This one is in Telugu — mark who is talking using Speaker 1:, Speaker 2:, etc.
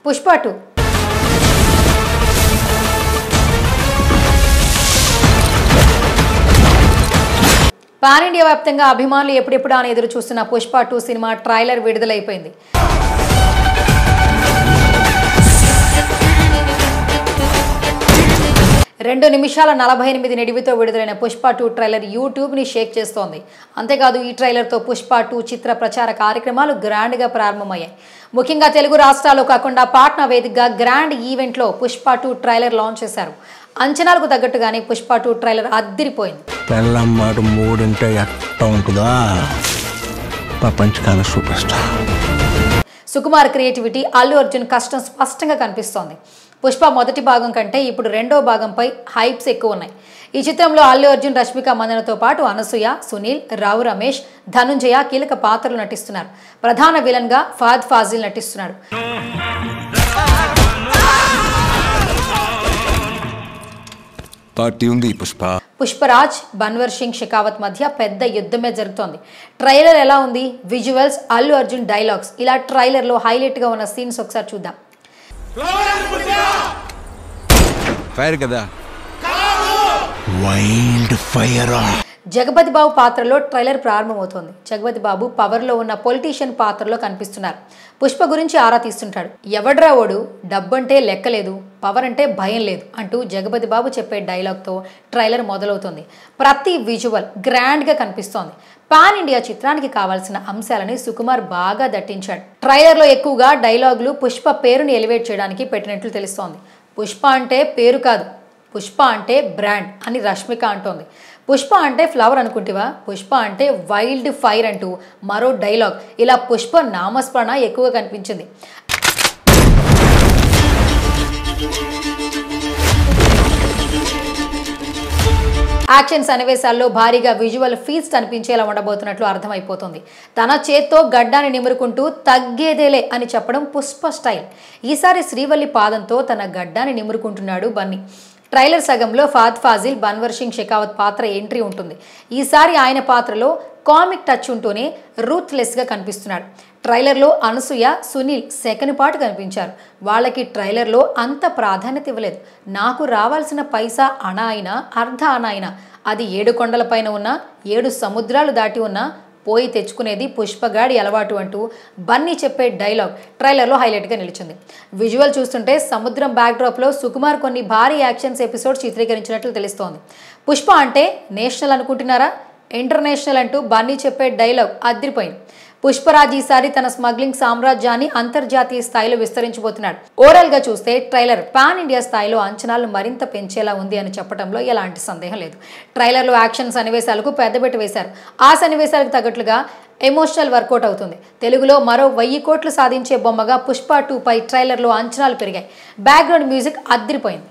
Speaker 1: పుష్ప 2 పాన్ ఇండియా వ్యాప్తంగా అభిమానులు ఎప్పుడెప్పుడు అని ఎదురు చూస్తున్న పుష్ప 2 సినిమా ట్రైలర్ విడుదలైపోయింది. 2 నిమిషాల 48 నిడివితో విడుదలైన పుష్ప 2 ట్రైలర్ యూట్యూబ్ని షేక్ చేస్తోంది. అంతేకాదు ఈ ట్రైలర్తో పుష్ప 2 చిత్ర ప్రచార కార్యక్రమాలు గ్రాండ్గా ప్రారంభమయ్యాయి. ముఖ్యంగా తెలుగు రాష్ట్రాల్లో కాకుండా పాట్నా వేదికగా గ్రాండ్ ఈవెంట్లో పుష్ప 2 ట్రైలర్ లాంచ్ చేశారు. అంచనాలకు తగ్గట్టుగానే పుష్ప 2 ట్రైలర్ అద్దిరిపోయింది. సుకుమార్ క్రియేటివిటీ, అల్లు అర్జున్ కష్టం స్పష్టంగా కనిపిస్తోంది. పుష్ప మొదటి భాగం కంటే ఇప్పుడు రెండో భాగంపై హైప్స్ ఎక్కువ ఉన్నాయి. ఈ చిత్రంలో అల్లు అర్జున్, రష్మిక మందనతో పాటు అనసూయ, సునీల్, రావు రమేష్, ధనుంజయ కీలక పాత్రలు నటిస్తున్నారు. ప్రధాన విలన్ గా ఫహద్ ఫాజిల్ నటిస్తున్నాడు. పుష్పరాజ్, బన్వర్ సింగ్ షెకావత్ మధ్య పెద్ద యుద్ధమే జరుగుతోంది. ట్రైలర్ ఎలా ఉంది? విజువల్స్, అల్లు అర్జున్ డైలాగ్స్, ఇలా ట్రైలర్ లో హైలైట్ గా ఉన్న సీన్స్ ఒకసారి చూద్దాం.
Speaker 2: ఫైర్ కదా,
Speaker 3: వైల్డ్ ఫైర్.
Speaker 1: జగపతి బాబు పాత్రలో ట్రైలర్ ప్రారంభమవుతోంది. జగపతి బాబు పవర్ లో ఉన్న పొలిటీషియన్ పాత్రలో కనిపిస్తున్నారు. పుష్ప గురించి ఆరా తీస్తుంటాడు. ఎవడ్రా ఓడు, డబ్బంటే లెక్కలేదు, పవర్ అంటే భయం లేదు అంటూ జగపతి బాబు చెప్పే డైలాగ్తో ట్రైలర్ మొదలవుతుంది. ప్రతి విజువల్ గ్రాండ్గా కనిపిస్తోంది. పాన్ ఇండియా చిత్రానికి కావాల్సిన అంశాలని సుకుమార్ బాగా దట్టించాడు. ట్రైలర్లో ఎక్కువగా డైలాగులు పుష్ప పేరుని ఎలివేట్ చేయడానికి పెట్టినట్లు తెలుస్తోంది. పుష్ప అంటే పేరు కాదు, పుష్ప అంటే బ్రాండ్ అని రష్మిక అంటోంది. పుష్ప అంటే ఫ్లవర్ అనుకుంటేవా, పుష్ప అంటే వైల్డ్ ఫైర్ అంటూ మరో డైలాగ్. ఇలా పుష్ప నామస్మరణ ఎక్కువగా కనిపించింది. యాక్షన్ సన్నివేశాల్లో భారీగా విజువల్ ఫీస్ట్ అనిపించేలా ఉండబోతున్నట్లు అర్థమైపోతుంది. తన చేత్తో గడ్డాన్ని నిమురుకుంటూ తగ్గేదేలే అని చెప్పడం పుష్ప స్టైల్. ఈసారి శ్రీవల్లి పాదంతో తన గడ్డాన్ని నిమురుకుంటున్నాడు బన్నీ. ట్రైలర్ సగంలో ఫహద్ ఫాజిల్, బన్వర్ సింగ్ షెకావత్ పాత్ర ఎంట్రీ ఉంటుంది. ఈసారి ఆయన పాత్రలో కామిక్ టచ్ ఉంటూనే రూత్లెస్గా కనిపిస్తున్నాడు. ట్రైలర్లో అనసూయ, సునీల్ సెకండ్ పార్ట్ కనిపించారు. వాళ్ళకి ట్రైలర్లో అంత ప్రాధాన్యత ఇవ్వలేదు. నాకు రావాల్సిన పైసా అణ అయినా అర్ధ అణ అయినా, అది 7 కొండల పైన ఉన్న 7 సముద్రాలు దాటి ఉన్నా పోయి తెచ్చుకునేది పుష్పగాడి అలవాటు అంటూ బన్నీ చెప్పే డైలాగ్ ట్రైలర్లో హైలైట్గా నిలిచింది. విజువల్ చూస్తుంటే సముద్రం బ్యాక్డ్రాప్లో సుకుమార్ కొన్ని భారీ యాక్షన్స్ ఎపిసోడ్స్ చిత్రీకరించినట్లు తెలుస్తోంది. పుష్ప అంటే నేషనల్ అనుకుంటున్నారా, ఇంటర్నేషనల్ అంటూ బన్నీ చెప్పే డైలాగ్ అదిరిపోయింది. పుష్పరాజ్ ఈసారి తన స్మగ్లింగ్ సామ్రాజ్యాన్ని అంతర్జాతీయ స్థాయిలో విస్తరించబోతున్నాడు. ఓవరాల్ గా చూస్తే ట్రైలర్ పాన్ ఇండియా స్థాయిలో అంచనాలు మరింత పెంచేలా ఉంది అని చెప్పడంలో ఎలాంటి సందేహం లేదు. ట్రైలర్లో యాక్షన్ సన్నివేశాలకు పెద్దబెట్ట వేశారు. ఆ సన్నివేశాలకు తగ్గట్లుగా ఎమోషనల్ వర్కౌట్ అవుతుంది. తెలుగులో మరో 1000 కోట్లు సాధించే బొమ్మగా పుష్ప 2 పై ట్రైలర్లో అంచనాలు పెరిగాయి. బ్యాక్గ్రౌండ్ మ్యూజిక్ అదిరిపోయింది.